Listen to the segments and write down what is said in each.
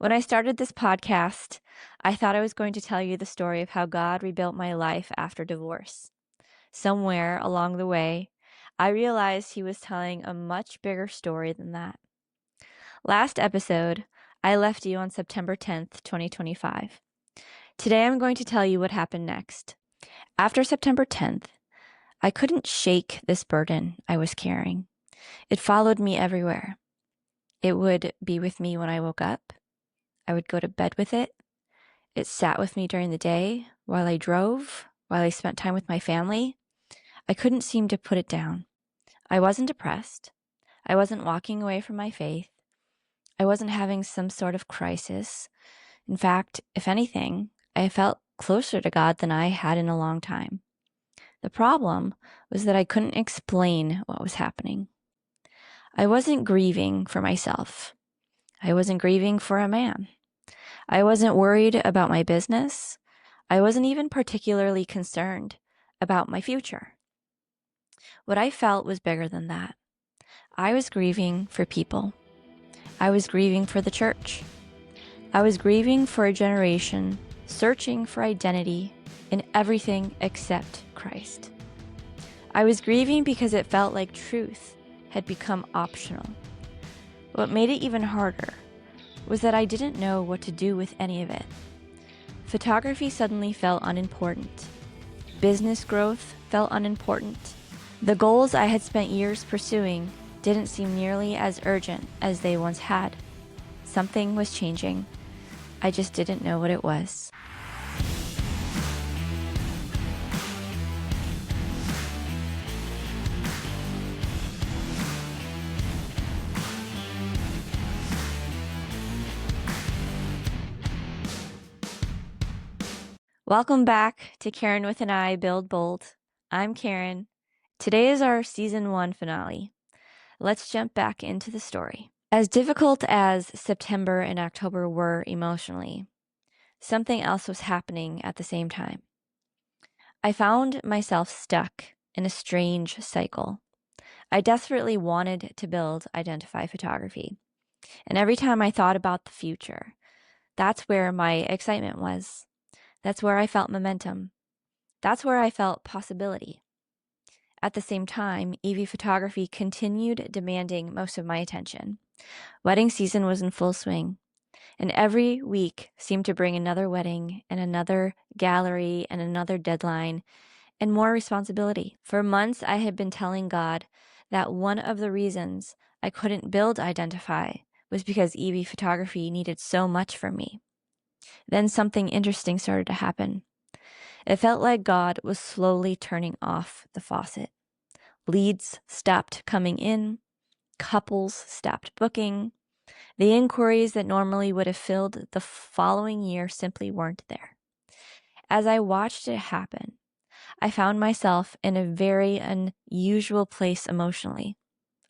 When I started this podcast, I thought I was going to tell you the story of how God rebuilt my life after divorce. Somewhere along the way, I realized He was telling a much bigger story than that. Last episode, I left you on September 10th, 2025. Today, I'm going to tell you what happened next. After September 10th, I couldn't shake this burden I was carrying. It followed me everywhere. It would be with me when I woke up. I would go to bed with it. It sat with me during the day, while I drove, while I spent time with my family. I couldn't seem to put it down. I wasn't depressed. I wasn't walking away from my faith. I wasn't having some sort of crisis. In fact, if anything, I felt closer to God than I had in a long time. The problem was that I couldn't explain what was happening. I wasn't grieving for myself. I wasn't grieving for a man. I wasn't worried about my business. I wasn't even particularly concerned about my future. What I felt was bigger than that. I was grieving for people. I was grieving for the church. I was grieving for a generation searching for identity in everything except Christ. I was grieving because it felt like truth had become optional. What made it even harder was that I didn't know what to do with any of it. Photography suddenly felt unimportant. Business growth felt unimportant. The goals I had spent years pursuing didn't seem nearly as urgent as they once had. Something was changing. I just didn't know what it was. Welcome back to Karin with an I Build Bold. I'm Karin. Today is our season 1 finale. Let's jump back into the story. As difficult as September and October were emotionally, something else was happening at the same time. I found myself stuck in a strange cycle. I desperately wanted to build Identify Photography. And every time I thought about the future, that's where my excitement was. That's where I felt momentum. That's where I felt possibility. At the same time, EV photography continued demanding most of my attention. Wedding season was in full swing, and every week seemed to bring another wedding and another gallery and another deadline and more responsibility. For months, I had been telling God that one of the reasons I couldn't build Identify was because EV photography needed so much from me. Then something interesting started to happen. It felt like God was slowly turning off the faucet. Leads stopped coming in. Couples stopped booking. The inquiries that normally would have filled the following year simply weren't there. As I watched it happen, I found myself in a very unusual place emotionally.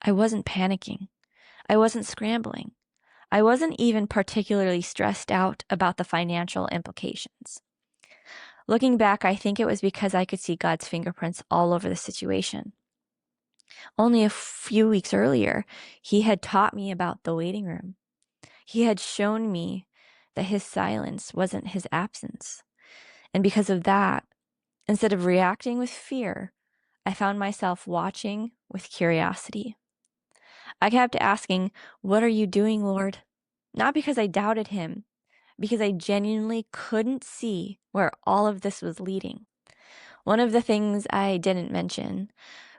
I wasn't panicking. I wasn't scrambling. I wasn't even particularly stressed out about the financial implications. Looking back, I think it was because I could see God's fingerprints all over the situation. Only a few weeks earlier, He had taught me about the waiting room. He had shown me that His silence wasn't His absence. And because of that, instead of reacting with fear, I found myself watching with curiosity. I kept asking, "What are you doing, Lord?" Not because I doubted Him, because I genuinely couldn't see where all of this was leading. One of the things I didn't mention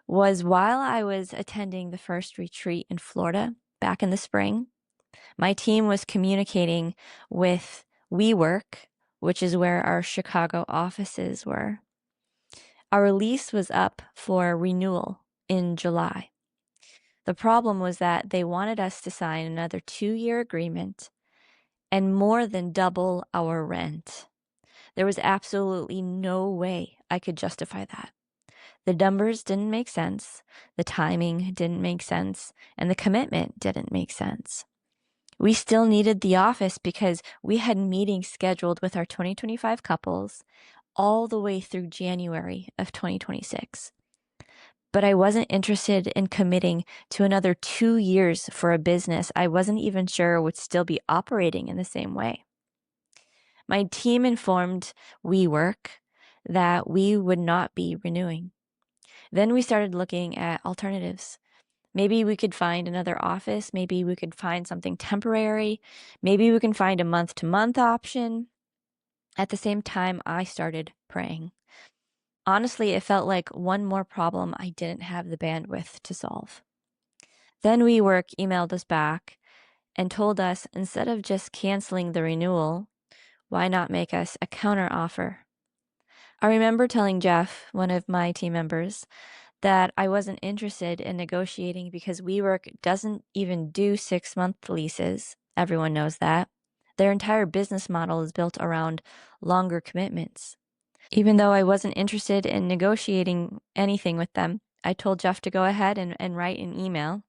was while I was attending the first retreat in Florida back in the spring, my team was communicating with WeWork, which is where our Chicago offices were. Our lease was up for renewal in July. The problem was that they wanted us to sign another 2-year agreement and more than double our rent. There was absolutely no way I could justify that. The numbers didn't make sense, the timing didn't make sense, and the commitment didn't make sense. We still needed the office because we had meetings scheduled with our 2025 couples all the way through January of 2026. but I wasn't interested in committing to another 2 years for a business I wasn't even sure would still be operating in the same way. My team informed WeWork that we would not be renewing. Then we started looking at alternatives. Maybe we could find another office. Maybe we could find something temporary. Maybe we can find a month-to-month option. At the same time, I started praying. Honestly, it felt like one more problem I didn't have the bandwidth to solve. Then WeWork emailed us back and told us instead of just canceling the renewal, why not make us a counter offer? I remember telling Jeff, one of my team members, that I wasn't interested in negotiating because WeWork doesn't even do 6-month leases. Everyone knows that. Their entire business model is built around longer commitments. Even though I wasn't interested in negotiating anything with them, I told Jeff to go ahead and write an email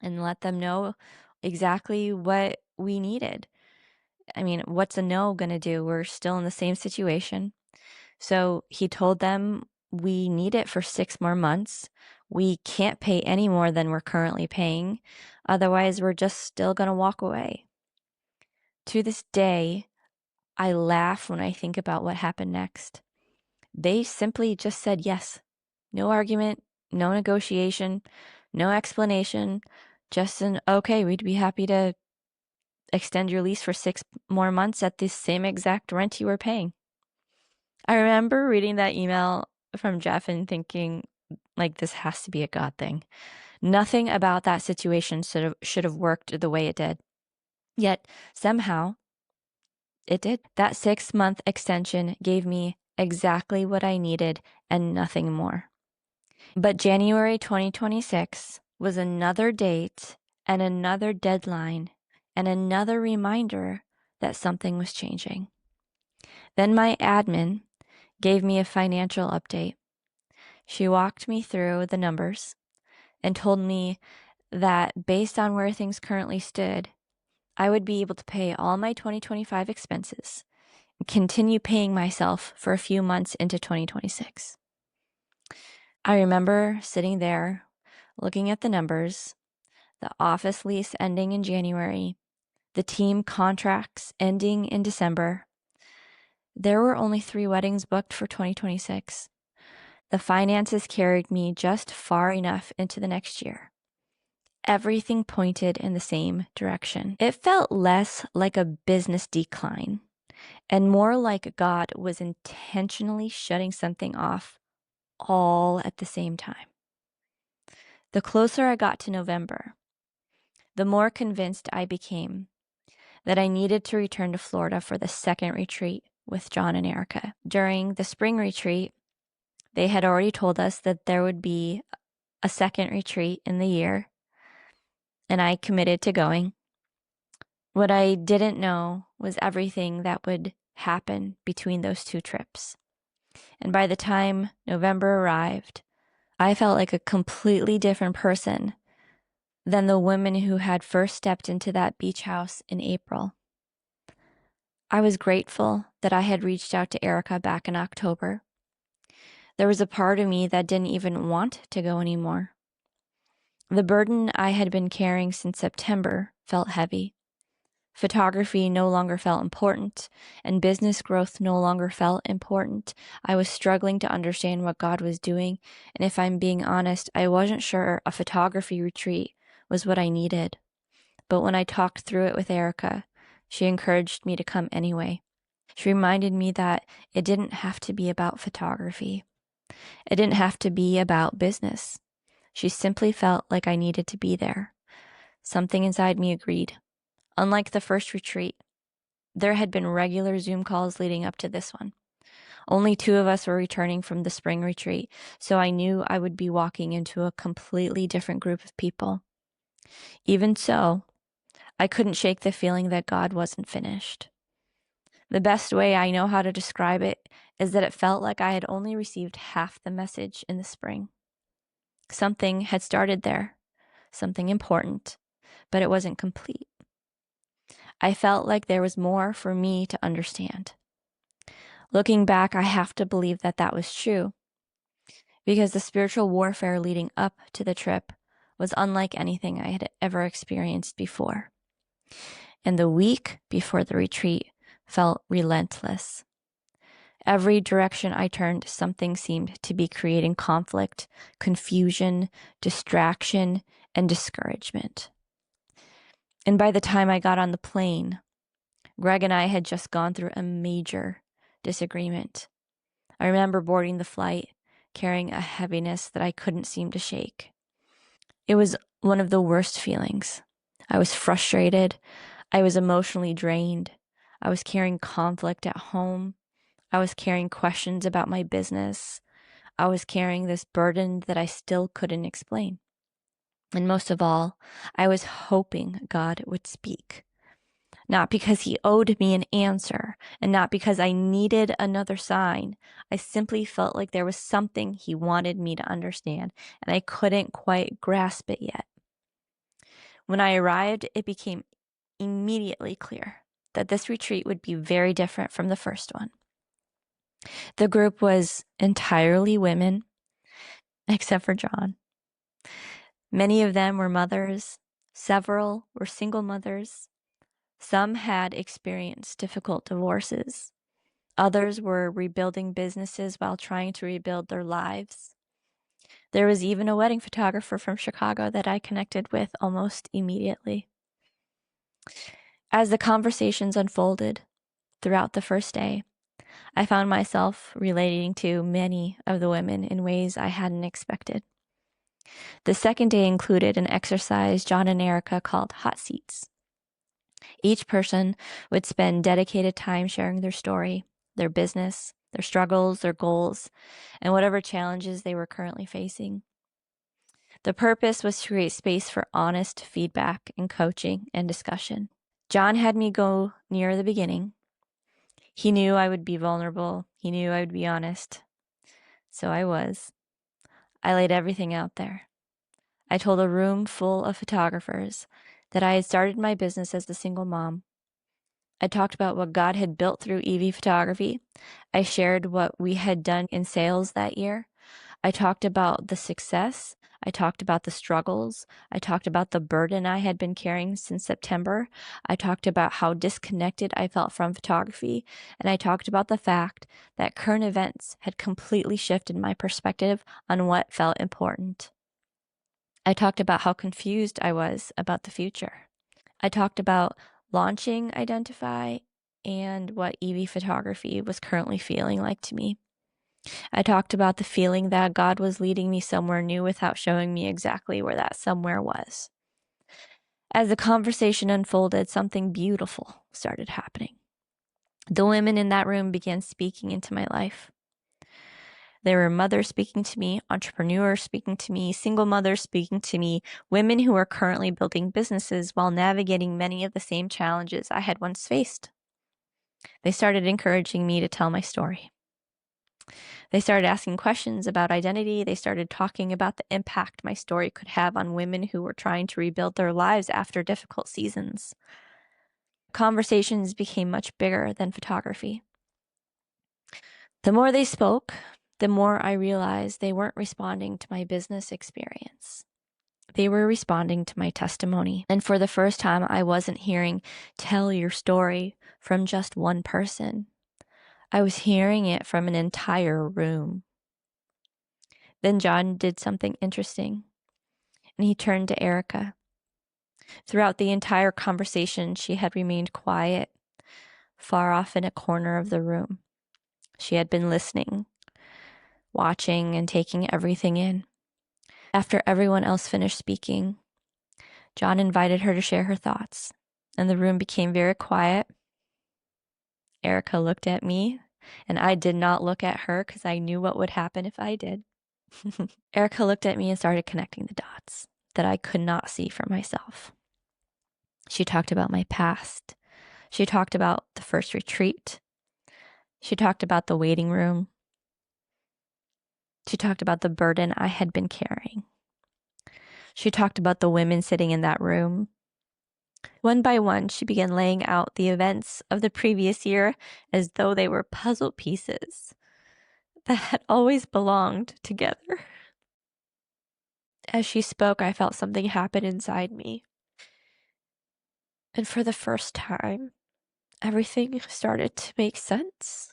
and let them know exactly what we needed. I mean, what's a no going to do? We're still in the same situation. So he told them we need it for 6 more months. We can't pay any more than we're currently paying. Otherwise, we're just still going to walk away. To this day, I laugh when I think about what happened next. They simply just said yes. No argument, no negotiation, no explanation, just an okay, we'd be happy to extend your lease for 6 more months at the same exact rent you were paying. I remember reading that email from Jeff and thinking, like, this has to be a God thing. Nothing about that situation should have worked the way it did. Yet, somehow, it did. That 6-month extension gave me exactly what I needed and nothing more. But January 2026 was another date and another deadline and another reminder that something was changing. Then my admin gave me a financial update. She walked me through the numbers and told me that based on where things currently stood, I would be able to pay all my 2025 expenses and continue paying myself for a few months into 2026. I remember sitting there looking at the numbers, the office lease ending in January, the team contracts ending in December. There were only 3 weddings booked for 2026. The finances carried me just far enough into the next year. Everything pointed in the same direction. It felt less like a business decline and more like God was intentionally shutting something off all at the same time. The closer I got to November, the more convinced I became that I needed to return to Florida for the second retreat with John and Erica. During the spring retreat, they had already told us that there would be a second retreat in the year, and I committed to going. What I didn't know was everything that would happen between those 2 trips. And by the time November arrived, I felt like a completely different person than the women who had first stepped into that beach house in April. I was grateful that I had reached out to Erica back in October. There was a part of me that didn't even want to go anymore. The burden I had been carrying since September felt heavy. Photography no longer felt important, and business growth no longer felt important. I was struggling to understand what God was doing, and if I'm being honest, I wasn't sure a photography retreat was what I needed. But when I talked through it with Erica, she encouraged me to come anyway. She reminded me that it didn't have to be about photography. It didn't have to be about business. She simply felt like I needed to be there. Something inside me agreed. Unlike the first retreat, there had been regular Zoom calls leading up to this one. Only 2 of us were returning from the spring retreat, so I knew I would be walking into a completely different group of people. Even so, I couldn't shake the feeling that God wasn't finished. The best way I know how to describe it is that it felt like I had only received half the message in the spring. Something had started there, something important, but it wasn't complete. I felt like there was more for me to understand. Looking back, I have to believe that that was true. because the spiritual warfare leading up to the trip was unlike anything I had ever experienced before. And the week before the retreat felt relentless. Every direction I turned, something seemed to be creating conflict, confusion, distraction, and discouragement. And by the time I got on the plane, Greg and I had just gone through a major disagreement. I remember boarding the flight, carrying a heaviness that I couldn't seem to shake. It was one of the worst feelings. I was frustrated. I was emotionally drained. I was carrying conflict at home. I was carrying questions about my business. I was carrying this burden that I still couldn't explain. And most of all, I was hoping God would speak. Not because he owed me an answer, and not because I needed another sign. I simply felt like there was something he wanted me to understand, and I couldn't quite grasp it yet. When I arrived, it became immediately clear that this retreat would be very different from the first one. The group was entirely women, except for John. Many of them were mothers. Several were single mothers. Some had experienced difficult divorces. Others were rebuilding businesses while trying to rebuild their lives. There was even a wedding photographer from Chicago that I connected with almost immediately. As the conversations unfolded throughout the first day, I found myself relating to many of the women in ways I hadn't expected. The second day included an exercise John and Erica called hot seats. Each person would spend dedicated time sharing their story, their business, their struggles, their goals, and whatever challenges they were currently facing. The purpose was to create space for honest feedback and coaching and discussion. John had me go near the beginning. He knew I would be vulnerable. He knew I would be honest. So I was. I laid everything out there. I told a room full of photographers that I had started my business as a single mom. I talked about what God had built through EV photography. I shared what we had done in sales that year. I talked about the success. I talked about the struggles. I talked about the burden I had been carrying since September. I talked about how disconnected I felt from photography. And I talked about the fact that current events had completely shifted my perspective on what felt important. I talked about how confused I was about the future. I talked about launching Identify and what EV photography was currently feeling like to me. I talked about the feeling that God was leading me somewhere new without showing me exactly where that somewhere was. As the conversation unfolded, something beautiful started happening. The women in that room began speaking into my life. There were mothers speaking to me, entrepreneurs speaking to me, single mothers speaking to me, women who are currently building businesses while navigating many of the same challenges I had once faced. They started encouraging me to tell my story. They started asking questions about identity. They started talking about the impact my story could have on women who were trying to rebuild their lives after difficult seasons. Conversations became much bigger than photography. The more they spoke, the more I realized they weren't responding to my business experience. They were responding to my testimony. And for the first time, I wasn't hearing, "Tell your story," from just one person. I was hearing it from an entire room. Then John did something interesting, and he turned to Erica. Throughout the entire conversation, she had remained quiet, far off in a corner of the room. She had been listening, watching, and taking everything in. After everyone else finished speaking, John invited her to share her thoughts, and the room became very quiet. Erica looked at me, and I did not look at her because I knew what would happen if I did. Erica looked at me and started connecting the dots that I could not see for myself. She talked about my past. She talked about the first retreat. She talked about the waiting room. She talked about the burden I had been carrying. She talked about the women sitting in that room. One by one, she began laying out the events of the previous year as though they were puzzle pieces that had always belonged together. As she spoke, I felt something happen inside me. And for the first time, everything started to make sense.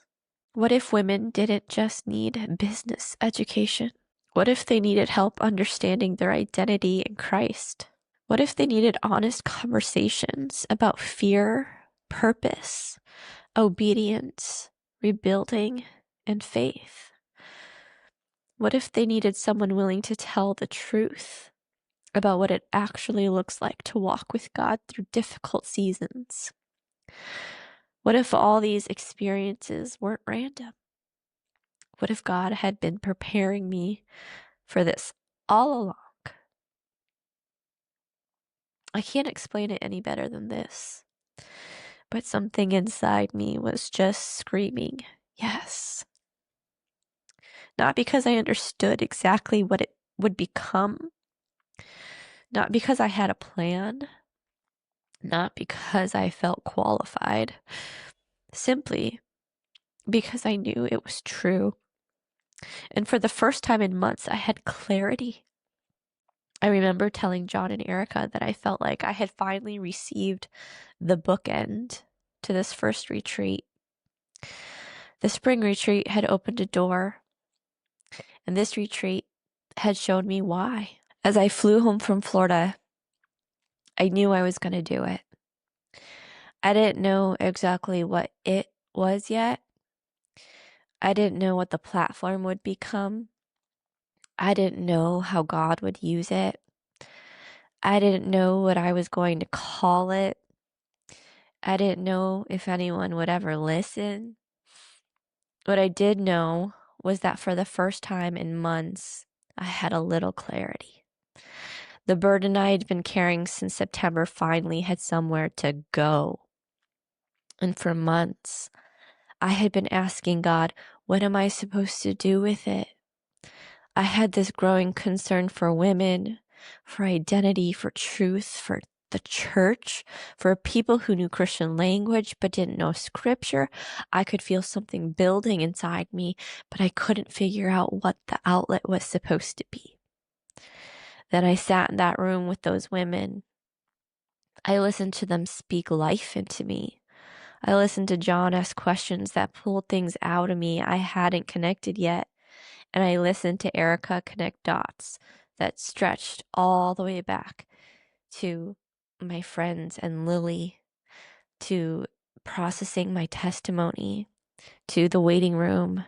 What if women didn't just need business education? What if they needed help understanding their identity in Christ? What if they needed honest conversations about fear, purpose, obedience, rebuilding, and faith? What if they needed someone willing to tell the truth about what it actually looks like to walk with God through difficult seasons? What if all these experiences weren't random? What if God had been preparing me for this all along? I can't explain it any better than this, but something inside me was just screaming, yes. Not because I understood exactly what it would become, not because I had a plan, not because I felt qualified, simply because I knew it was true. And for the first time in months, I had clarity. I remember telling John and Erica that I felt like I had finally received the bookend to this first retreat. The spring retreat had opened a door, and this retreat had shown me why. As I flew home from Florida, I knew I was going to do it. I didn't know exactly what it was yet. I didn't know what the platform would become. I didn't know how God would use it. I didn't know what I was going to call it. I didn't know if anyone would ever listen. What I did know was that for the first time in months, I had a little clarity. The burden I had been carrying since September finally had somewhere to go. And for months, I had been asking God, what am I supposed to do with it? I had this growing concern for women, for identity, for truth, for the church, for people who knew Christian language but didn't know scripture. I could feel something building inside me, but I couldn't figure out what the outlet was supposed to be. Then I sat in that room with those women. I listened to them speak life into me. I listened to John ask questions that pulled things out of me I hadn't connected yet. And I listened to Erica connect dots that stretched all the way back to my friends and Lily, to processing my testimony, to the waiting room,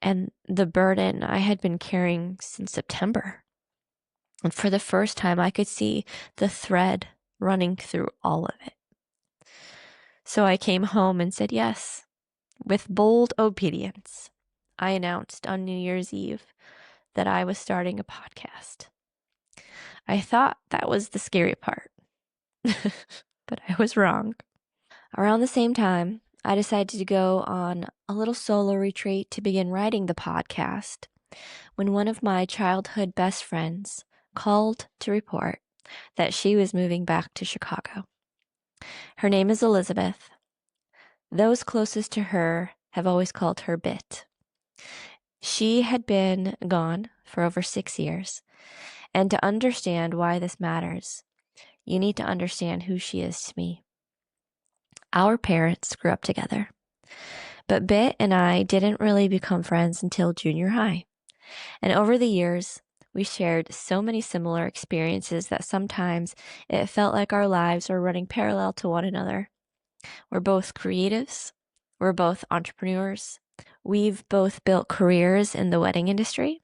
and the burden I had been carrying since September. And for the first time, I could see the thread running through all of it. So I came home and said yes. With bold obedience, I announced on New Year's Eve that I was starting a podcast. I thought that was the scary part, but I was wrong. Around the same time, I decided to go on a little solo retreat to begin writing the podcast when one of my childhood best friends called to report that she was moving back to Chicago. Her name is Elizabeth. Those closest to her have always called her Bit. She had been gone for over 6 years, and to understand why this matters, you need to understand who she is to me. Our parents grew up together, but Bit and I didn't really become friends until junior high. And over the years, we shared so many similar experiences that sometimes it felt like our lives were running parallel to one another. We're both creatives. We're both entrepreneurs. We've both built careers in the wedding industry.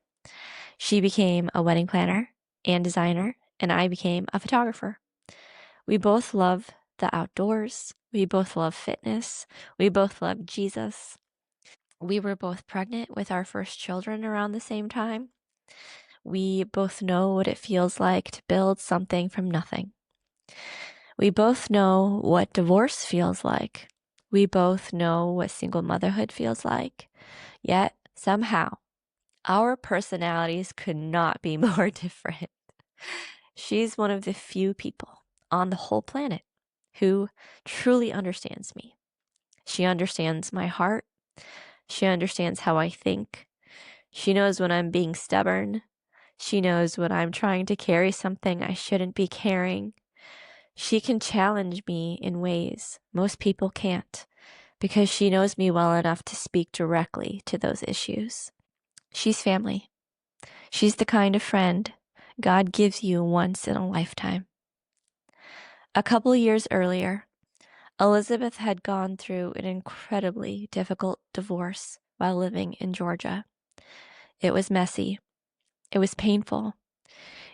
She became a wedding planner and designer, and I became a photographer. We both love the outdoors. We both love fitness. We both love Jesus. We were both pregnant with our first children around the same time. We both know what it feels like to build something from nothing. We both know what divorce feels like. We both know what single motherhood feels like. Yet, somehow, our personalities could not be more different. She's one of the few people on the whole planet who truly understands me. She understands my heart. She understands how I think. She knows when I'm being stubborn. She knows when I'm trying to carry something I shouldn't be carrying. She can challenge me in ways most people can't because she knows me well enough to speak directly to those issues. She's family. She's the kind of friend God gives you once in a lifetime. A couple years earlier, Elizabeth had gone through an incredibly difficult divorce while living in Georgia. It was messy. It was painful.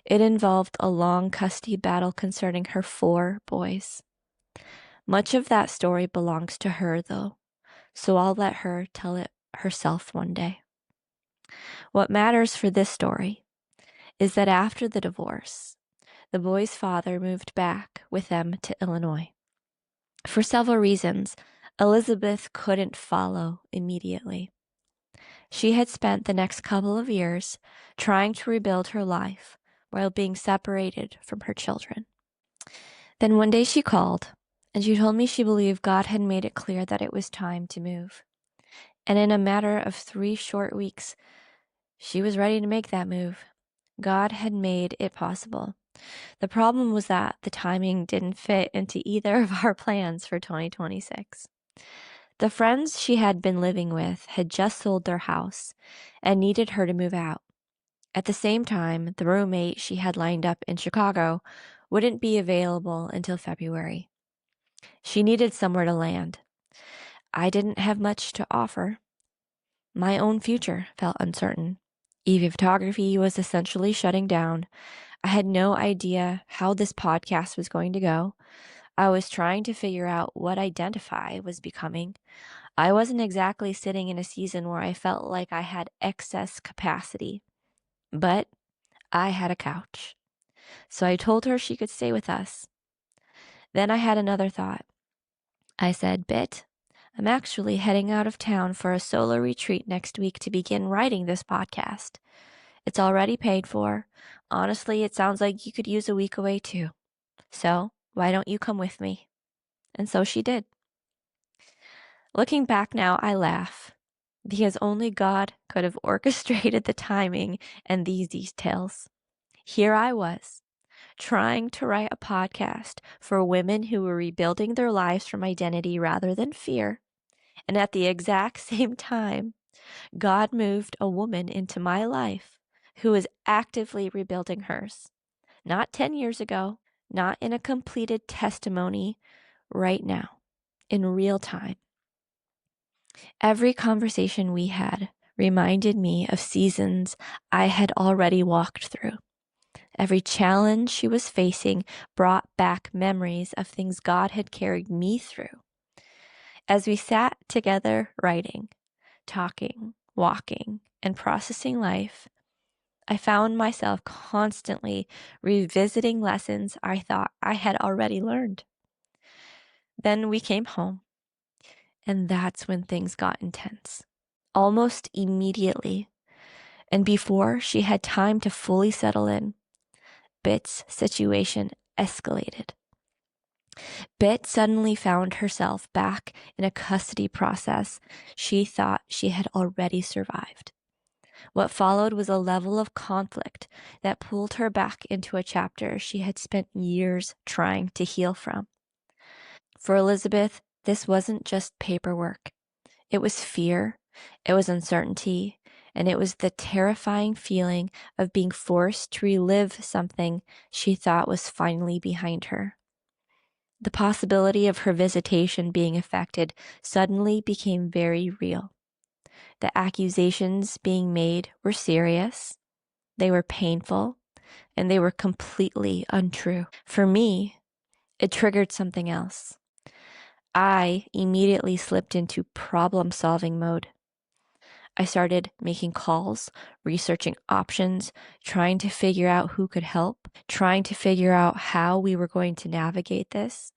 It involved a long custody battle concerning her 4 boys. Much of that story belongs to her, though, so I'll let her tell it herself one day. What matters for this story is that after the divorce, the boys' father moved back with them to Illinois. For several reasons, Elizabeth couldn't follow immediately. She had spent the next couple of years trying to rebuild her life while being separated from her children. Then one day she called, and she told me she believed God had made it clear that it was time to move. And in a matter of 3 short weeks, she was ready to make that move. God had made it possible. The problem was that the timing didn't fit into either of our plans for 2026. The friends she had been living with had just sold their house and needed her to move out. At the same time, the roommate she had lined up in Chicago wouldn't be available until February. She needed somewhere to land. I didn't have much to offer. My own future felt uncertain. EV photography was essentially shutting down. I had no idea how this podcast was going to go. I was trying to figure out what Identify was becoming. I wasn't exactly sitting in a season where I felt like I had excess capacity, but I had a couch. So I told her she could stay with us. Then I had another thought. I said, Bit, I'm actually heading out of town for a solo retreat next week to begin writing this podcast. It's already paid for. Honestly, it sounds like you could use a week away too. So why don't you come with me? And so she did. Looking back now, I laugh because only God could have orchestrated the timing and these details. Here I was, trying to write a podcast for women who were rebuilding their lives from identity rather than fear. And at the exact same time, God moved a woman into my life who is actively rebuilding hers. Not 10 years ago, not in a completed testimony, right now, in real time. Every conversation we had reminded me of seasons I had already walked through. Every challenge she was facing brought back memories of things God had carried me through. As we sat together writing, talking, walking, and processing life, I found myself constantly revisiting lessons I thought I had already learned. Then we came home, and that's when things got intense. Almost immediately, and before she had time to fully settle in, Bit's situation escalated. Bit suddenly found herself back in a custody process she thought she had already survived. What followed was a level of conflict that pulled her back into a chapter she had spent years trying to heal from. For Elizabeth, this wasn't just paperwork. It was fear, it was uncertainty, and it was the terrifying feeling of being forced to relive something she thought was finally behind her. The possibility of her visitation being affected suddenly became very real. The accusations being made were serious, they were painful, and they were completely untrue. For me, it triggered something else. I immediately slipped into problem-solving mode. I started making calls, researching options, trying to figure out who could help, trying to figure out how we were going to navigate this.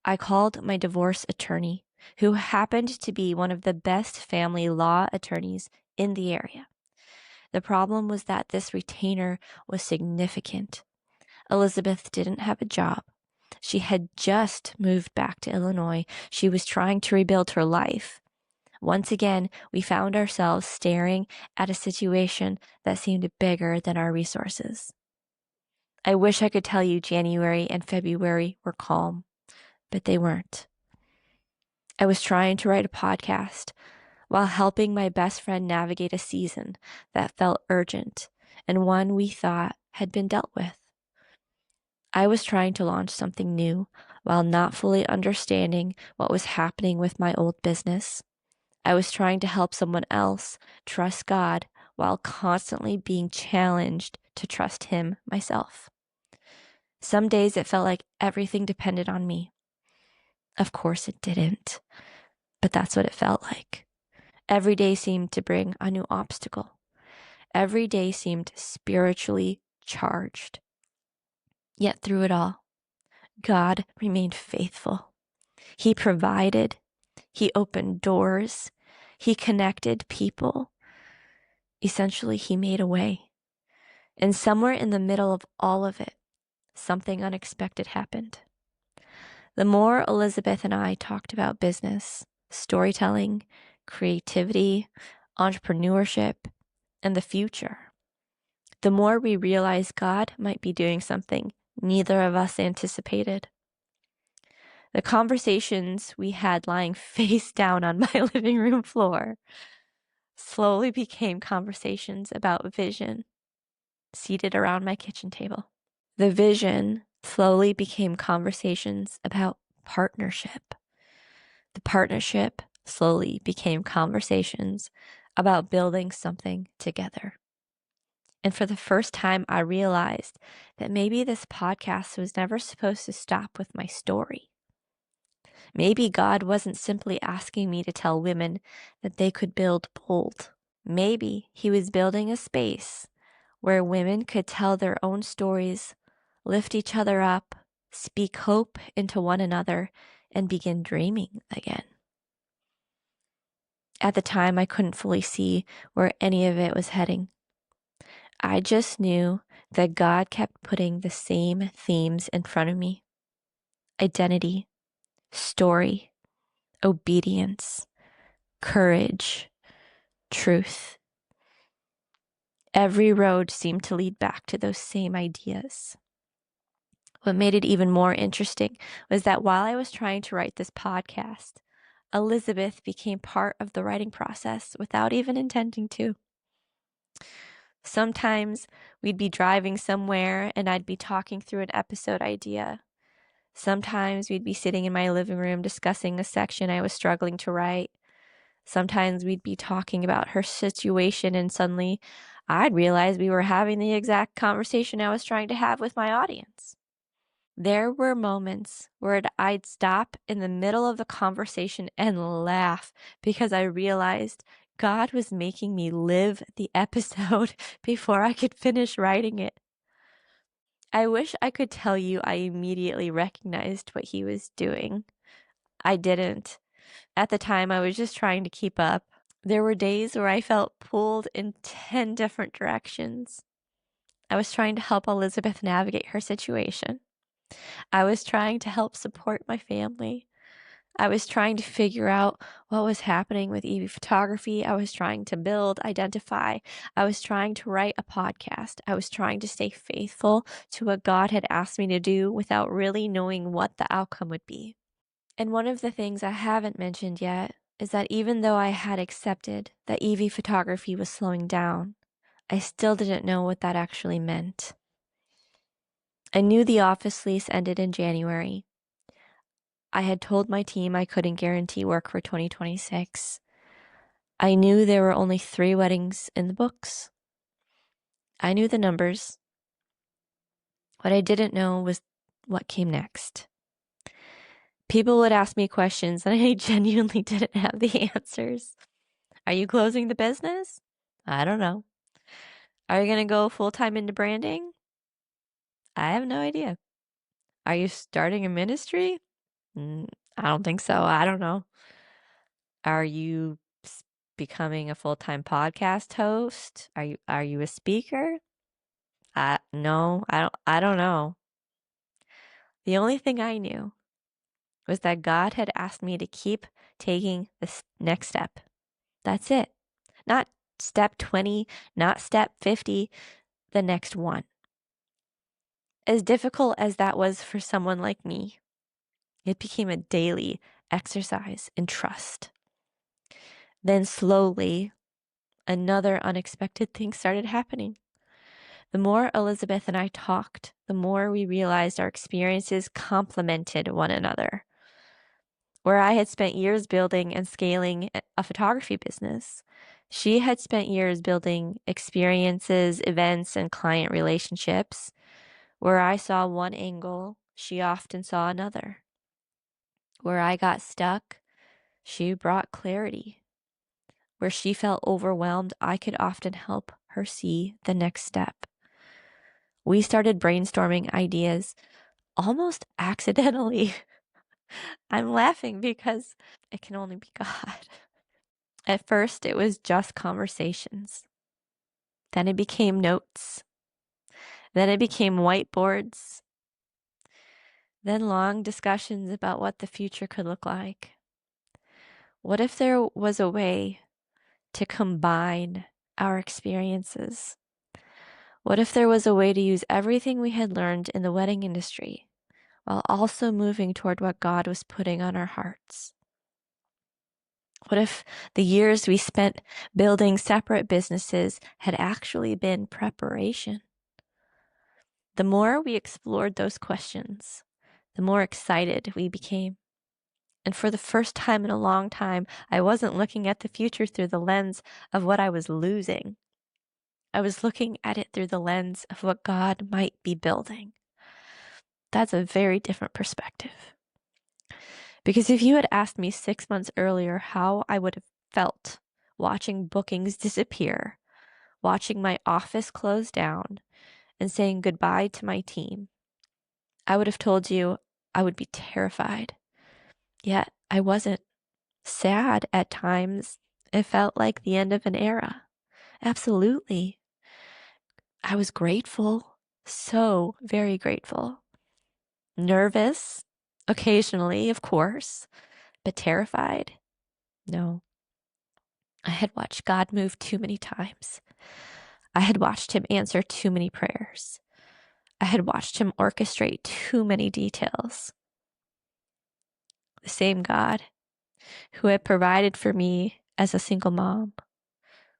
I called my divorce attorney, who happened to be one of the best family law attorneys in the area. The problem was that this retainer was significant. Elizabeth didn't have a job. She had just moved back to Illinois. She was trying to rebuild her life. Once again, we found ourselves staring at a situation that seemed bigger than our resources. I wish I could tell you January and February were calm, but they weren't. I was trying to write a podcast while helping my best friend navigate a season that felt urgent and one we thought had been dealt with. I was trying to launch something new while not fully understanding what was happening with my old business. I was trying to help someone else trust God while constantly being challenged to trust Him myself. Some days it felt like everything depended on me. Of course it didn't, but that's what it felt like. Every day seemed to bring a new obstacle. Every day seemed spiritually charged. Yet through it all, God remained faithful. He provided. He opened doors. He connected people. Essentially, He made a way. And somewhere in the middle of all of it, something unexpected happened. The more Elizabeth and I talked about business, storytelling, creativity, entrepreneurship, and the future, the more we realized God might be doing something neither of us anticipated. The conversations we had lying face down on my living room floor slowly became conversations about vision, seated around my kitchen table. The vision slowly became conversations about partnership. The partnership slowly became conversations about building something together. And for the first time, I realized that maybe this podcast was never supposed to stop with my story. Maybe God wasn't simply asking me to tell women that they could build bold. Maybe He was building a space where women could tell their own stories, lift each other up, speak hope into one another, and begin dreaming again. At the time, I couldn't fully see where any of it was heading. I just knew that God kept putting the same themes in front of me: identity, story, obedience, courage, truth. Every road seemed to lead back to those same ideas. What made it even more interesting was that while I was trying to write this podcast, Elizabeth became part of the writing process without even intending to. Sometimes we'd be driving somewhere and I'd be talking through an episode idea. Sometimes we'd be sitting in my living room discussing a section I was struggling to write. Sometimes we'd be talking about her situation and suddenly I'd realize we were having the exact conversation I was trying to have with my audience. There were moments where I'd stop in the middle of the conversation and laugh because I realized God was making me live the episode before I could finish writing it. I wish I could tell you I immediately recognized what He was doing. I didn't. At the time, I was just trying to keep up. There were days where I felt pulled in 10 different directions. I was trying to help Elizabeth navigate her situation. I was trying to help support my family. I was trying to figure out what was happening with Evie Photography. I was trying to build, identify. I was trying to write a podcast. I was trying to stay faithful to what God had asked me to do without really knowing what the outcome would be. And one of the things I haven't mentioned yet is that even though I had accepted that Evie Photography was slowing down, I still didn't know what that actually meant. I knew the office lease ended in January. I had told my team I couldn't guarantee work for 2026. I knew there were only 3 weddings in the books. I knew the numbers. What I didn't know was what came next. People would ask me questions and I genuinely didn't have the answers. Are you closing the business? I don't know. Are you going to go full-time into branding? I have no idea. Are you starting a ministry? I don't think so. I don't know. Are you becoming a full-time podcast host? Are you a speaker? No, I don't know. The only thing I knew was that God had asked me to keep taking this next step, That's it. Not step 20, not step 50, the next one. As difficult as that was for someone like me, it became a daily exercise in trust. Then slowly, another unexpected thing started happening. The more Elizabeth and I talked, the more we realized our experiences complemented one another. Where I had spent years building and scaling a photography business, she had spent years building experiences, events, and client relationships. Where I saw one angle, she often saw another. Where I got stuck, she brought clarity. Where she felt overwhelmed, I could often help her see the next step. We started brainstorming ideas almost accidentally. I'm laughing because it can only be God. At first, it was just conversations. Then it became notes. Then it became whiteboards. Then long discussions about what the future could look like. What if there was a way to combine our experiences? What if there was a way to use everything we had learned in the wedding industry while also moving toward what God was putting on our hearts? What if the years we spent building separate businesses had actually been preparation? The more we explored those questions, the more excited we became. And for the first time in a long time, I wasn't looking at the future through the lens of what I was losing. I was looking at it through the lens of what God might be building. That's a very different perspective. Because if you had asked me 6 months earlier how I would have felt watching bookings disappear, watching my office close down, and saying goodbye to my team, I would have told you I would be terrified. Yet I wasn't. Sad at times. It felt like the end of an era. Absolutely. I was grateful. So very grateful. Nervous, occasionally, of course, but terrified? No. I had watched God move too many times. I had watched him answer too many prayers. I had watched him orchestrate too many details. The same God who had provided for me as a single mom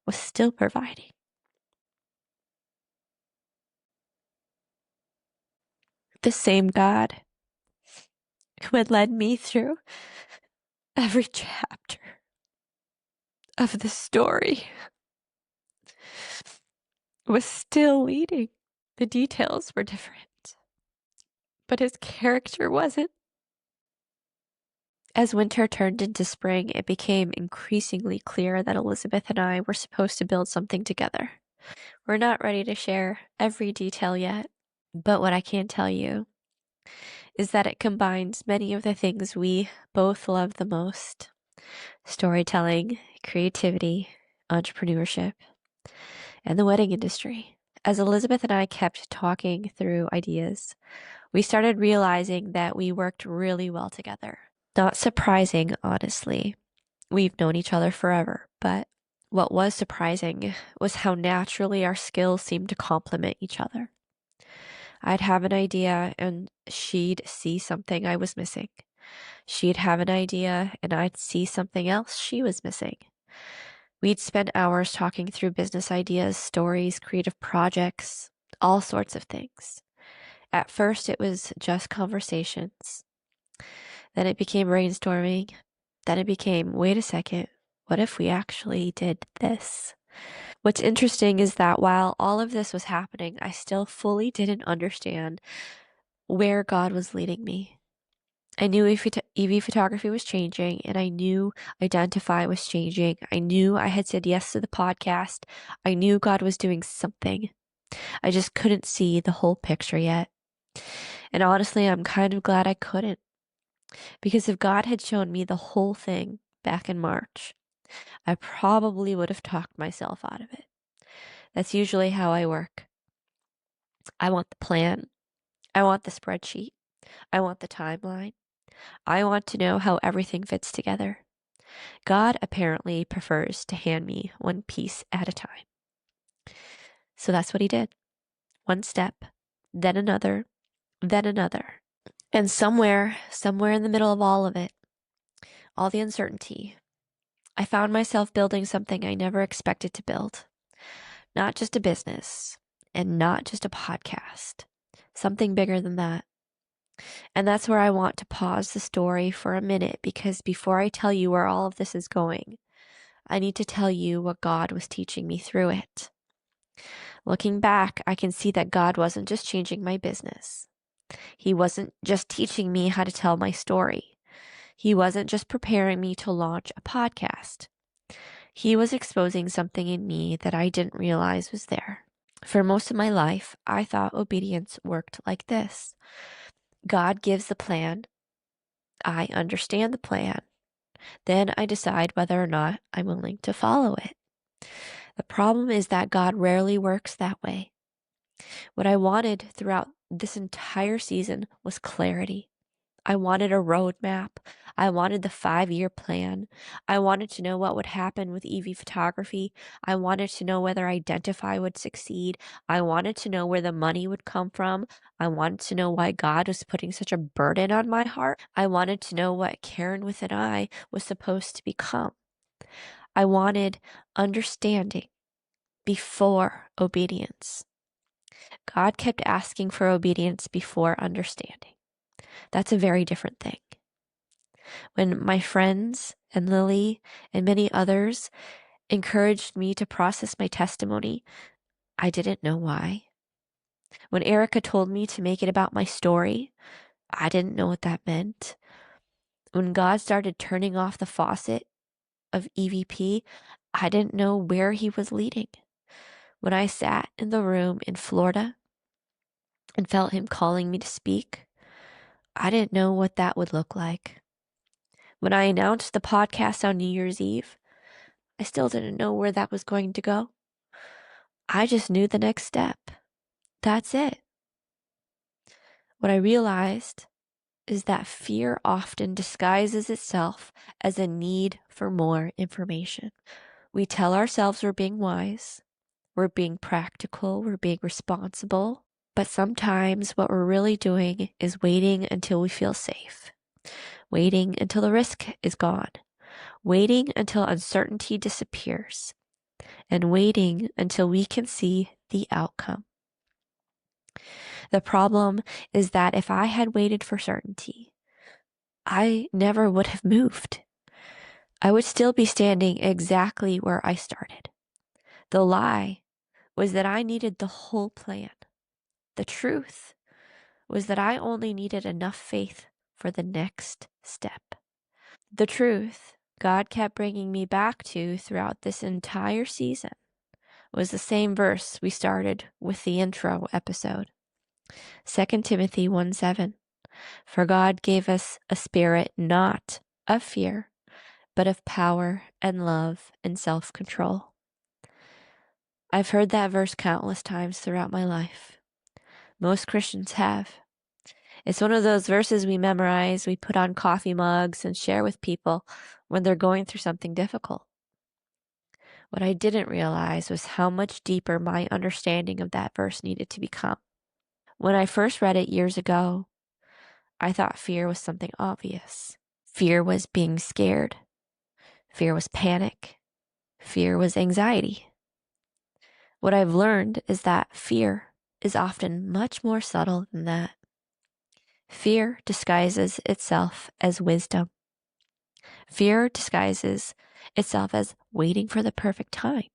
was still providing. The same God who had led me through every chapter of the story was still leading. The details were different, but his character wasn't. As winter turned into spring, it became increasingly clear that Elizabeth and I were supposed to build something together. We're not ready to share every detail yet, but what I can tell you is that it combines many of the things we both love the most: storytelling, creativity, entrepreneurship, and the wedding industry. As Elizabeth and I kept talking through ideas, we started realizing that we worked really well together. Not surprising, honestly. We've known each other forever, but what was surprising was how naturally our skills seemed to complement each other. I'd have an idea and she'd see something I was missing. She'd have an idea and I'd see something else she was missing. We'd spend hours talking through business ideas, stories, creative projects, all sorts of things. At first, it was just conversations. Then it became brainstorming. Then it became, wait a second, what if we actually did this? What's interesting is that while all of this was happening, I still fully didn't understand where God was leading me. I knew EV photography was changing, and I knew Identify was changing. I knew I had said yes to the podcast. I knew God was doing something. I just couldn't see the whole picture yet. And honestly, I'm kind of glad I couldn't. Because if God had shown me the whole thing back in March, I probably would have talked myself out of it. That's usually how I work. I want the plan. I want the spreadsheet. I want the timeline. I want to know how everything fits together. God apparently prefers to hand me one piece at a time. So that's what he did. One step, then another, then another. And somewhere in the middle of all of it, all the uncertainty, I found myself building something I never expected to build. Not just a business and not just a podcast, something bigger than that. And that's where I want to pause the story for a minute, because before I tell you where all of this is going, I need to tell you what God was teaching me through it. Looking back, I can see that God wasn't just changing my business. He wasn't just teaching me how to tell my story. He wasn't just preparing me to launch a podcast. He was exposing something in me that I didn't realize was there. For most of my life, I thought obedience worked like this. God gives the plan. I understand the plan. Then I decide whether or not I'm willing to follow it. The problem is that God rarely works that way. What I wanted throughout this entire season was clarity. I wanted a roadmap. I wanted the 5-year plan. I wanted to know what would happen with EV photography. I wanted to know whether Identify would succeed. I wanted to know where the money would come from. I wanted to know why God was putting such a burden on my heart. I wanted to know what Karin with an I was supposed to become. I wanted understanding before obedience. God kept asking for obedience before understanding. That's a very different thing. When my friends and Lily and many others encouraged me to process my testimony, I didn't know why. When Erica told me to make it about my story, I didn't know what that meant. When God started turning off the faucet of EVP, I didn't know where he was leading. When I sat in the room in Florida and felt him calling me to speak, I didn't know what that would look like. When I announced the podcast on New Year's Eve, I still didn't know where that was going to go. I just knew the next step. That's it. What I realized is that fear often disguises itself as a need for more information. We tell ourselves we're being wise, we're being practical, we're being responsible, but sometimes what we're really doing is waiting until we feel safe, waiting until the risk is gone, waiting until uncertainty disappears, and waiting until we can see the outcome. The problem is that if I had waited for certainty, I never would have moved. I would still be standing exactly where I started. The lie was that I needed the whole plan. The truth was that I only needed enough faith for the next step. The truth God kept bringing me back to throughout this entire season was the same verse we started with the intro episode. 2 Timothy 1:7. For God gave us a spirit not of fear, but of power and love and self-control. I've heard that verse countless times throughout my life. Most Christians have. It's one of those verses we memorize, we put on coffee mugs and share with people when they're going through something difficult. What I didn't realize was how much deeper my understanding of that verse needed to become. When I first read it years ago, I thought fear was something obvious. Fear was being scared. Fear was panic. Fear was anxiety. What I've learned is that fear is often much more subtle than that. Fear disguises itself as wisdom. Fear disguises itself as waiting for the perfect time.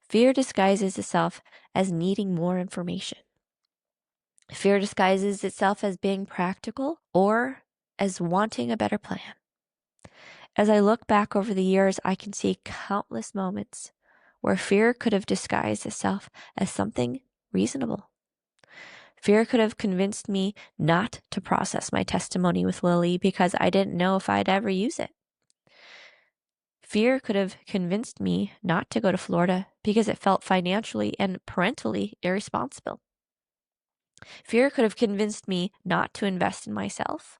Fear disguises itself as needing more information. Fear disguises itself as being practical or as wanting a better plan. As I look back over the years, I can see countless moments where fear could have disguised itself as something reasonable. Fear could have convinced me not to process my testimony with Lily because I didn't know if I'd ever use it. Fear could have convinced me not to go to Florida because it felt financially and parentally irresponsible. Fear could have convinced me not to invest in myself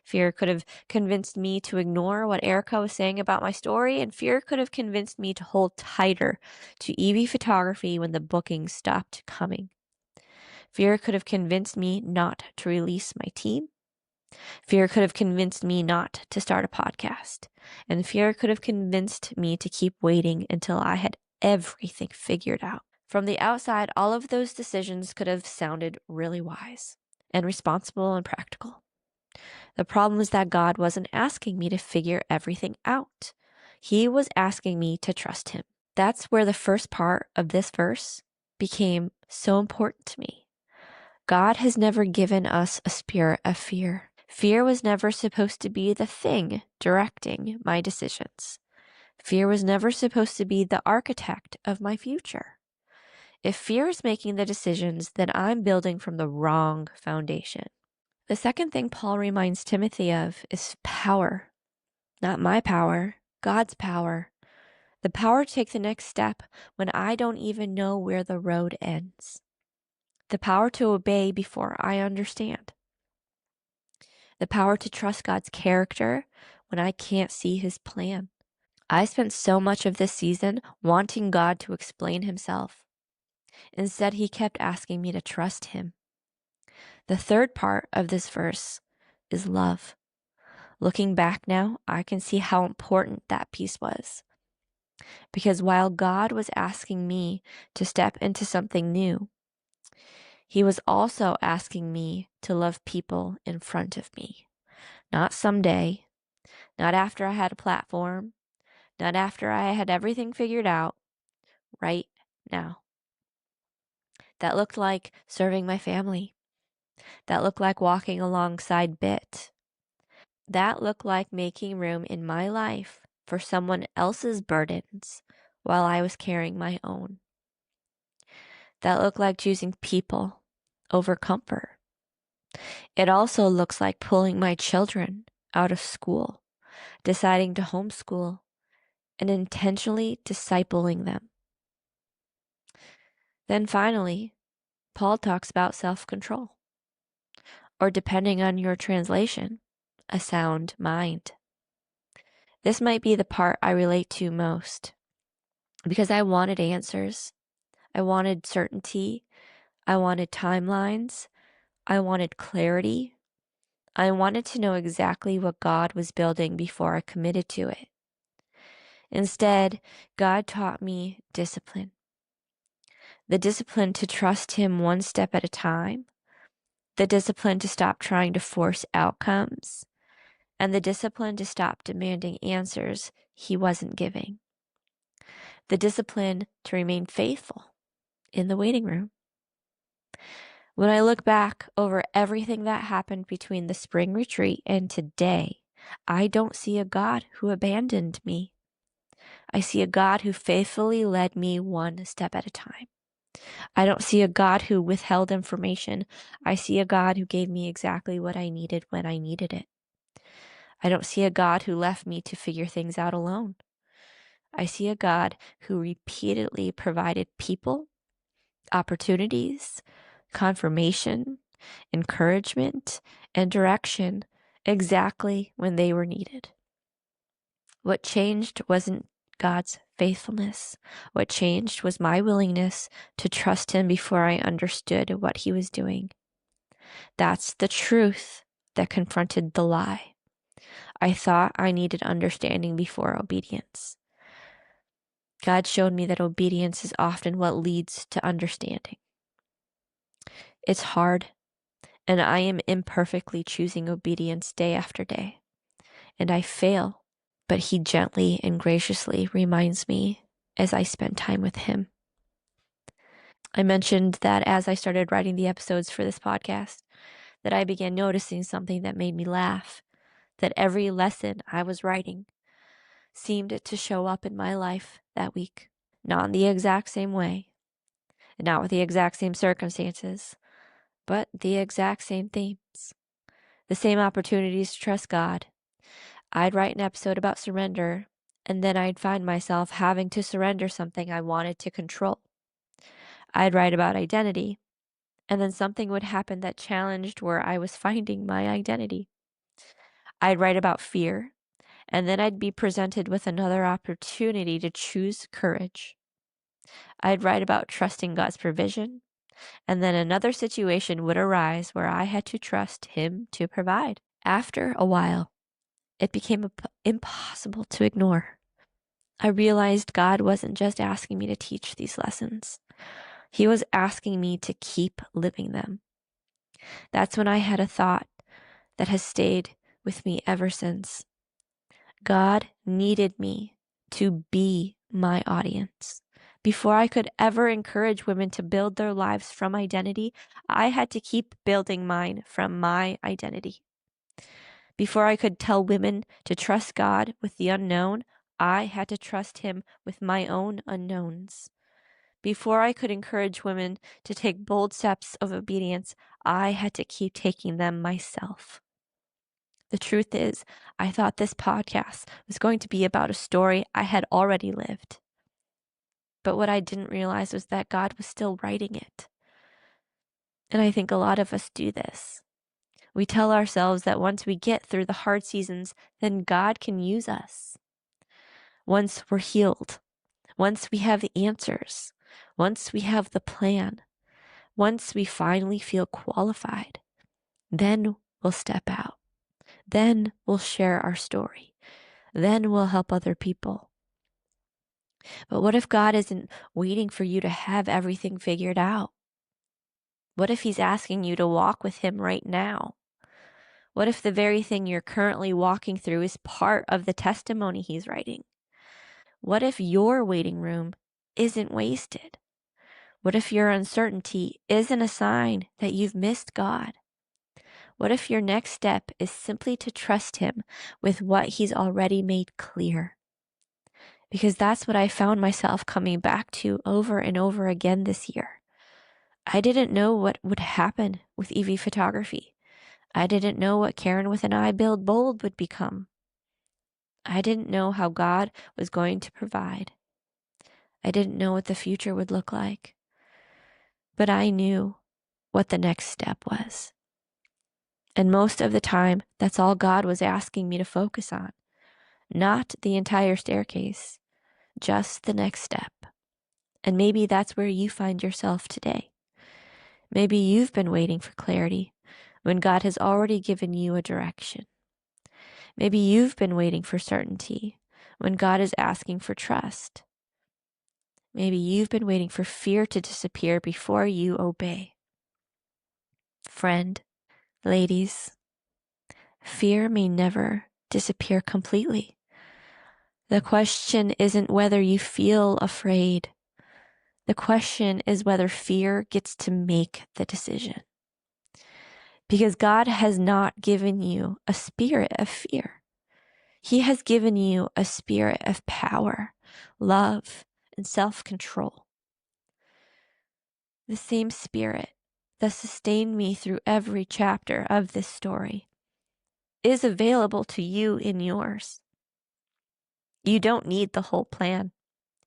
Fear could have convinced me to ignore what Erica was saying about my story, and fear could have convinced me to hold tighter to EV photography when the bookings stopped coming. Fear could have convinced me not to release my team. Fear could have convinced me not to start a podcast. And fear could have convinced me to keep waiting until I had everything figured out. From the outside, all of those decisions could have sounded really wise and responsible and practical. The problem is that God wasn't asking me to figure everything out. He was asking me to trust Him. That's where the first part of this verse became so important to me. God has never given us a spirit of fear. Fear was never supposed to be the thing directing my decisions. Fear was never supposed to be the architect of my future. If fear is making the decisions, then I'm building from the wrong foundation. The second thing Paul reminds Timothy of is power. Not my power, God's power. The power to take the next step when I don't even know where the road ends. The power to obey before I understand. The power to trust God's character when I can't see His plan. I spent so much of this season wanting God to explain Himself. Instead, He kept asking me to trust Him. The third part of this verse is love. Looking back now, I can see how important that piece was. Because while God was asking me to step into something new, He was also asking me to love people in front of me. Not someday, not after I had a platform, not after I had everything figured out, right now. That looked like serving my family. That looked like walking alongside Bit. That looked like making room in my life for someone else's burdens while I was carrying my own. That looked like choosing people over comfort. It also looks like pulling my children out of school, deciding to homeschool, and intentionally discipling them. Then finally, Paul talks about self-control, or depending on your translation, a sound mind. This might be the part I relate to most because I wanted answers. I wanted certainty. I wanted timelines. I wanted clarity. I wanted to know exactly what God was building before I committed to it. Instead, God taught me discipline. The discipline to trust Him one step at a time. The discipline to stop trying to force outcomes. And the discipline to stop demanding answers He wasn't giving. The discipline to remain faithful in the waiting room. When I look back over everything that happened between the spring retreat and today, I don't see a God who abandoned me. I see a God who faithfully led me one step at a time. I don't see a God who withheld information. I see a God who gave me exactly what I needed when I needed it. I don't see a God who left me to figure things out alone. I see a God who repeatedly provided people, opportunities, confirmation, encouragement, and direction exactly when they were needed. What changed wasn't God's faithfulness. What changed was my willingness to trust Him before I understood what He was doing. That's the truth that confronted the lie. I thought I needed understanding before obedience. God showed me that obedience is often what leads to understanding. It's hard, and I am imperfectly choosing obedience day after day, and I fail, but He gently and graciously reminds me as I spend time with Him. I mentioned that as I started writing the episodes for this podcast, that I began noticing something that made me laugh, that every lesson I was writing seemed to show up in my life that week. Not in the exact same way, not with the exact same circumstances, but the exact same themes. The same opportunities to trust God. I'd write an episode about surrender, and then I'd find myself having to surrender something I wanted to control. I'd write about identity, and then something would happen that challenged where I was finding my identity. I'd write about fear, and then I'd be presented with another opportunity to choose courage. I'd write about trusting God's provision, and then another situation would arise where I had to trust Him to provide. After a while, it became impossible to ignore. I realized God wasn't just asking me to teach these lessons. He was asking me to keep living them. That's when I had a thought that has stayed with me ever since. God needed me to be my audience. Before I could ever encourage women to build their lives from identity, I had to keep building mine from my identity. Before I could tell women to trust God with the unknown, I had to trust Him with my own unknowns. Before I could encourage women to take bold steps of obedience, I had to keep taking them myself. The truth is, I thought this podcast was going to be about a story I had already lived. But what I didn't realize was that God was still writing it. And I think a lot of us do this. We tell ourselves that once we get through the hard seasons, then God can use us. Once we're healed, once we have the answers, once we have the plan, once we finally feel qualified, then we'll step out. Then we'll share our story. Then we'll help other people. But what if God isn't waiting for you to have everything figured out? What if He's asking you to walk with Him right now? What if the very thing you're currently walking through is part of the testimony He's writing? What if your waiting room isn't wasted? What if your uncertainty isn't a sign that you've missed God? What if your next step is simply to trust Him with what He's already made clear? Because that's what I found myself coming back to over and over again this year. I didn't know what would happen with EV photography. I didn't know what Karin with an I Build Bold would become. I didn't know how God was going to provide. I didn't know what the future would look like. But I knew what the next step was. And most of the time, that's all God was asking me to focus on. Not the entire staircase, just the next step. And maybe that's where you find yourself today. Maybe you've been waiting for clarity when God has already given you a direction. Maybe you've been waiting for certainty when God is asking for trust. Maybe you've been waiting for fear to disappear before you obey. Friend, ladies, fear may never disappear completely. The question isn't whether you feel afraid. The question is whether fear gets to make the decision. Because God has not given you a spirit of fear. He has given you a spirit of power, love, and self-control. The same spirit that sustained me through every chapter of this story is available to you in yours. You don't need the whole plan.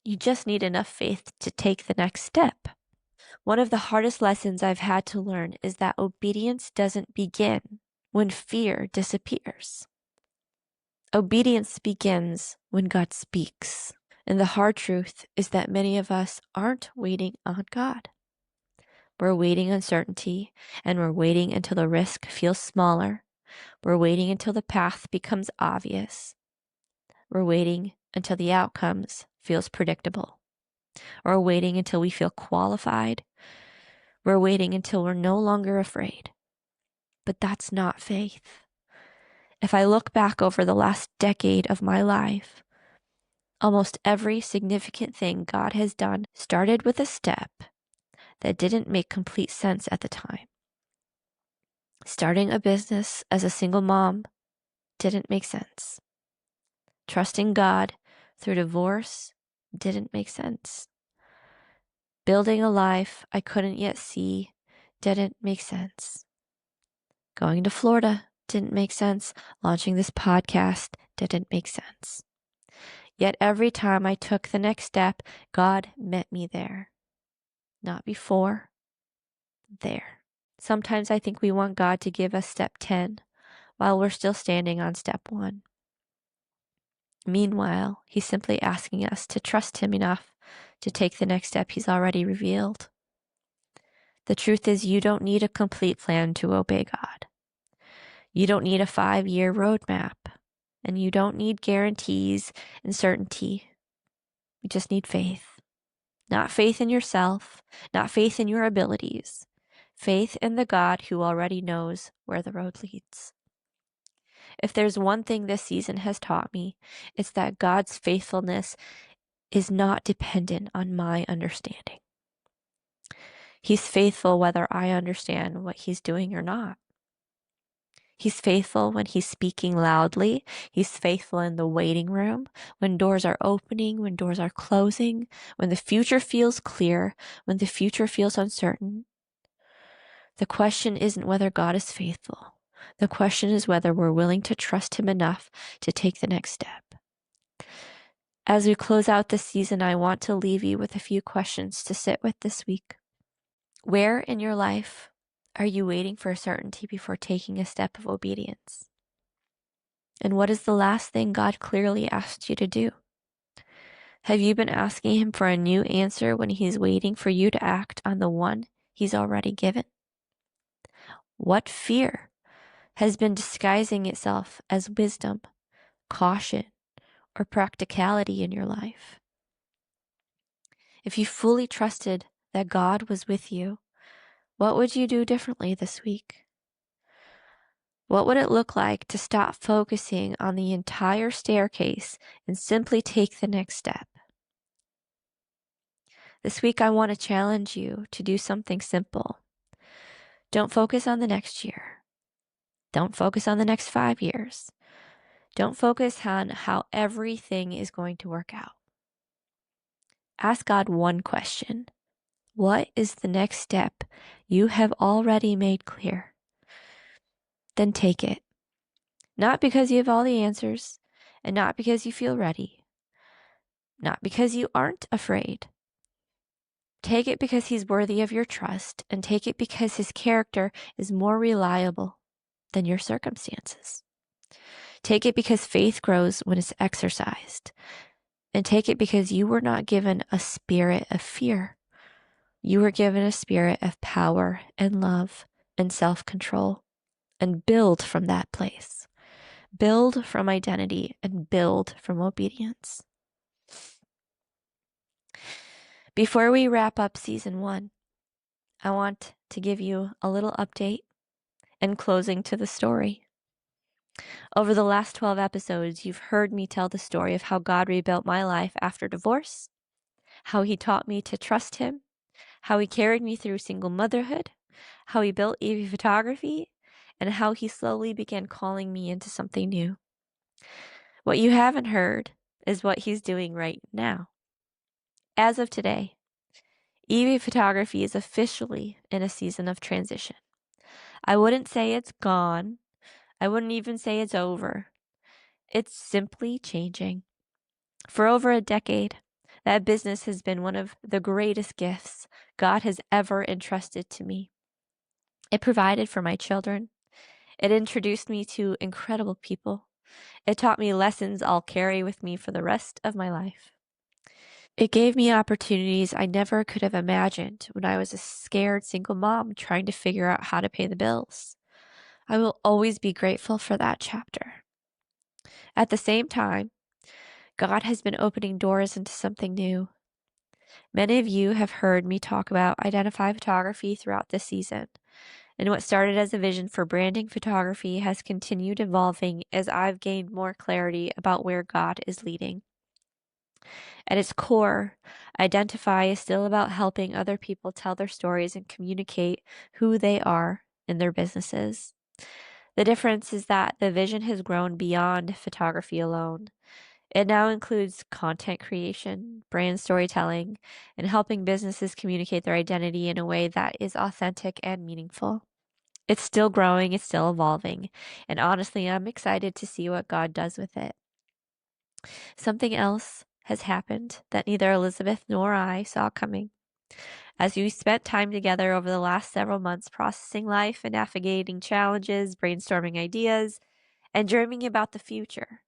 You just need enough faith to take the next step. One of the hardest lessons I've had to learn is that obedience doesn't begin when fear disappears. Obedience begins when God speaks. And the hard truth is that many of us aren't waiting on God. We're waiting uncertainty, and we're waiting until the risk feels smaller. We're waiting until the path becomes obvious. We're waiting until the outcomes feels predictable. We're waiting until we feel qualified. We're waiting until we're no longer afraid. But that's not faith. If I look back over the last decade of my life, almost every significant thing God has done started with a step that didn't make complete sense at the time. Starting a business as a single mom didn't make sense. Trusting God through divorce didn't make sense. Building a life I couldn't yet see didn't make sense. Going to Florida didn't make sense. Launching this podcast didn't make sense. Yet every time I took the next step, God met me there. Not before, there. Sometimes I think we want God to give us step 10, while we're still standing on step one. Meanwhile, he's simply asking us to trust him enough to take the next step he's already revealed. The truth is, you don't need a complete plan to obey God. You don't need a 5-year roadmap, and you don't need guarantees and certainty. You just need faith. Not faith in yourself, not faith in your abilities, faith in the God who already knows where the road leads. If there's one thing this season has taught me, it's that God's faithfulness is not dependent on my understanding. He's faithful whether I understand what he's doing or not. He's faithful when he's speaking loudly. He's faithful in the waiting room, when doors are opening, when doors are closing, when the future feels clear, when the future feels uncertain. The question isn't whether God is faithful. The question is whether we're willing to trust him enough to take the next step. As we close out this season, I want to leave you with a few questions to sit with this week. Where in your life are you waiting for certainty before taking a step of obedience? And what is the last thing God clearly asked you to do? Have you been asking him for a new answer when he's waiting for you to act on the one he's already given? What fear has been disguising itself as wisdom, caution, or practicality in your life? If you fully trusted that God was with you, what would you do differently this week? What would it look like to stop focusing on the entire staircase and simply take the next step? This week, I want to challenge you to do something simple. Don't focus on the next year. Don't focus on the next 5 years. Don't focus on how everything is going to work out. Ask God one question. What is the next step you have already made clear? Then take it. Not because you have all the answers, and not because you feel ready, not because you aren't afraid. Take it because he's worthy of your trust, and take it because his character is more reliable than your circumstances. Take it because faith grows when it's exercised, and take it because you were not given a spirit of fear. You were given a spirit of power and love and self-control, and build from that place. Build from identity and build from obedience. Before we wrap up season 1, I want to give you a little update and closing to the story. Over the last 12 episodes, you've heard me tell the story of how God rebuilt my life after divorce, how he taught me to trust him, how he carried me through single motherhood, how he built Evie Photography, and how he slowly began calling me into something new. What you haven't heard is what he's doing right now. As of today, Evie Photography is officially in a season of transition. I wouldn't say it's gone. I wouldn't even say it's over. It's simply changing. For over a decade, that business has been one of the greatest gifts God has ever entrusted to me. It provided for my children. It introduced me to incredible people. It taught me lessons I'll carry with me for the rest of my life. It gave me opportunities I never could have imagined when I was a scared single mom trying to figure out how to pay the bills. I will always be grateful for that chapter. At the same time, God has been opening doors into something new. Many of you have heard me talk about Identify Photography throughout this season, and what started as a vision for branding photography has continued evolving as I've gained more clarity about where God is leading. At its core, Identify is still about helping other people tell their stories and communicate who they are in their businesses. The difference is that the vision has grown beyond photography alone. It now includes content creation, brand storytelling, and helping businesses communicate their identity in a way that is authentic and meaningful. It's still growing, it's still evolving, and honestly, I'm excited to see what God does with it. Something else has happened that neither Elizabeth nor I saw coming. As we spent time together over the last several months processing life and navigating challenges, brainstorming ideas, and dreaming about the future,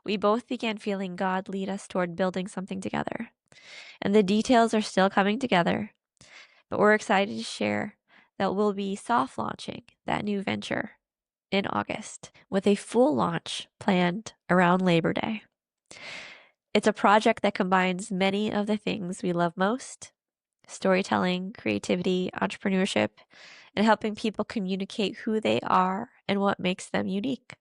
we both began feeling God lead us toward building something together. And the details are still coming together, but we're excited to share that we'll be soft launching that new venture in August with a full launch planned around Labor Day. It's a project that combines many of the things we love most: storytelling, creativity, entrepreneurship, and helping people communicate who they are and what makes them unique.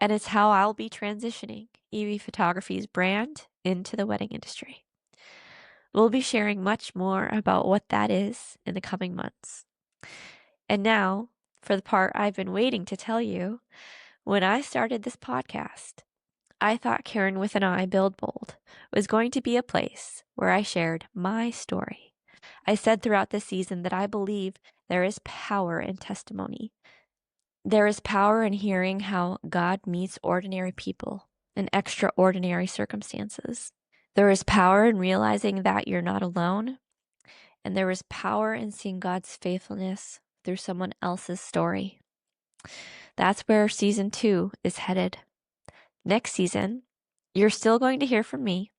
And it's how I'll be transitioning EV Photography's brand into the wedding industry. We'll be sharing much more about what that is in the coming months. And now, for the part I've been waiting to tell you, when I started this podcast, I thought Karin with an I Build Bold was going to be a place where I shared my story. I said throughout this season that I believe there is power in testimony. There is power in hearing how God meets ordinary people in extraordinary circumstances. There is power in realizing that you're not alone. And there is power in seeing God's faithfulness through someone else's story. That's where season 2 is headed. Next season, you're still going to hear from me,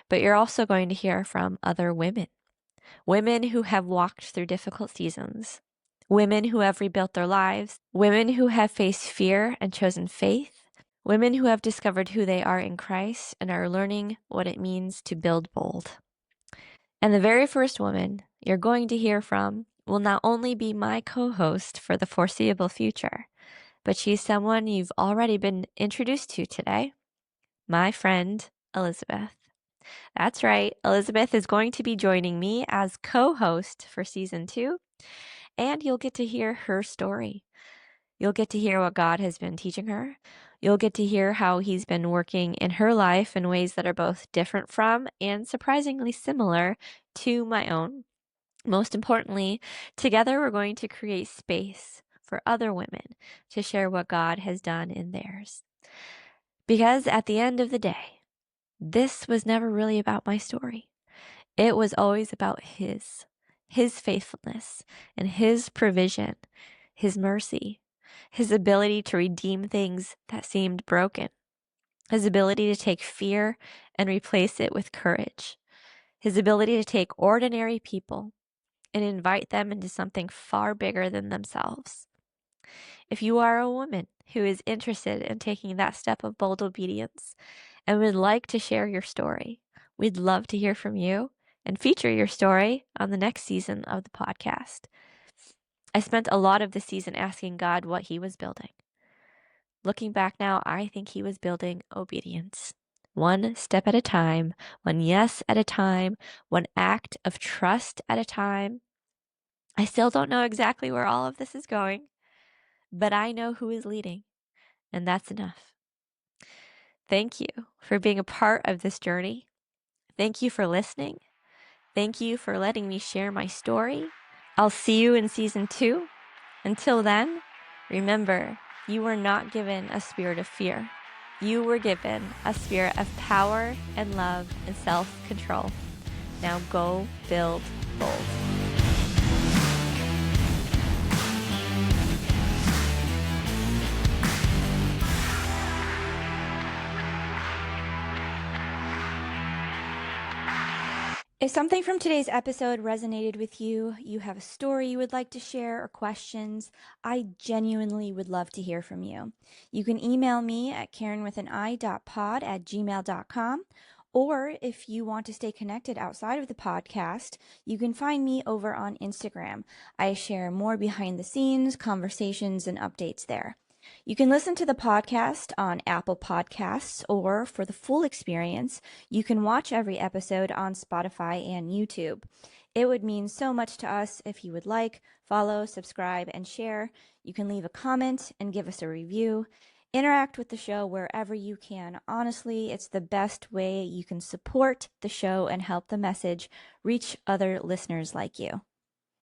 but you're also going to hear from other women. Women who have walked through difficult seasons. Women who have rebuilt their lives. Women who have faced fear and chosen faith. Women who have discovered who they are in Christ and are learning what it means to build bold. And the very first woman you're going to hear from will not only be my co-host for the foreseeable future, but she's someone you've already been introduced to today, my friend, Elizabeth. That's right, Elizabeth is going to be joining me as co-host for season 2, and you'll get to hear her story. You'll get to hear what God has been teaching her. You'll get to hear how he's been working in her life in ways that are both different from and surprisingly similar to my own. Most importantly, together we're going to create space for other women to share what God has done in theirs. Because at the end of the day, this was never really about my story. It was always about his faithfulness and his provision, his mercy, his ability to redeem things that seemed broken, his ability to take fear and replace it with courage, his ability to take ordinary people and invite them into something far bigger than themselves. If you are a woman who is interested in taking that step of bold obedience and would like to share your story, we'd love to hear from you and feature your story on the next season of the podcast. I spent a lot of the season asking God what he was building. Looking back now, I think he was building obedience. One step at a time, one yes at a time, one act of trust at a time. I still don't know exactly where all of this is going, but I know who is leading, and that's enough. Thank you for being a part of this journey. Thank you for listening. Thank you for letting me share my story. I'll see you in season 2. Until then, remember, you were not given a spirit of fear. You were given a spirit of power and love and self-control. Now go build bold. If something from today's episode resonated with you, you have a story you would like to share or questions, I genuinely would love to hear from you. You can email me at karinwithani.pod@gmail.com, or if you want to stay connected outside of the podcast, you can find me over on Instagram. I share more behind the scenes, conversations, and updates there. You can listen to the podcast on Apple Podcasts, or for the full experience, you can watch every episode on Spotify and YouTube. It would mean so much to us if you would like, follow, subscribe, and share. You can leave a comment and give us a review. Interact with the show wherever you can. Honestly, it's the best way you can support the show and help the message reach other listeners like you.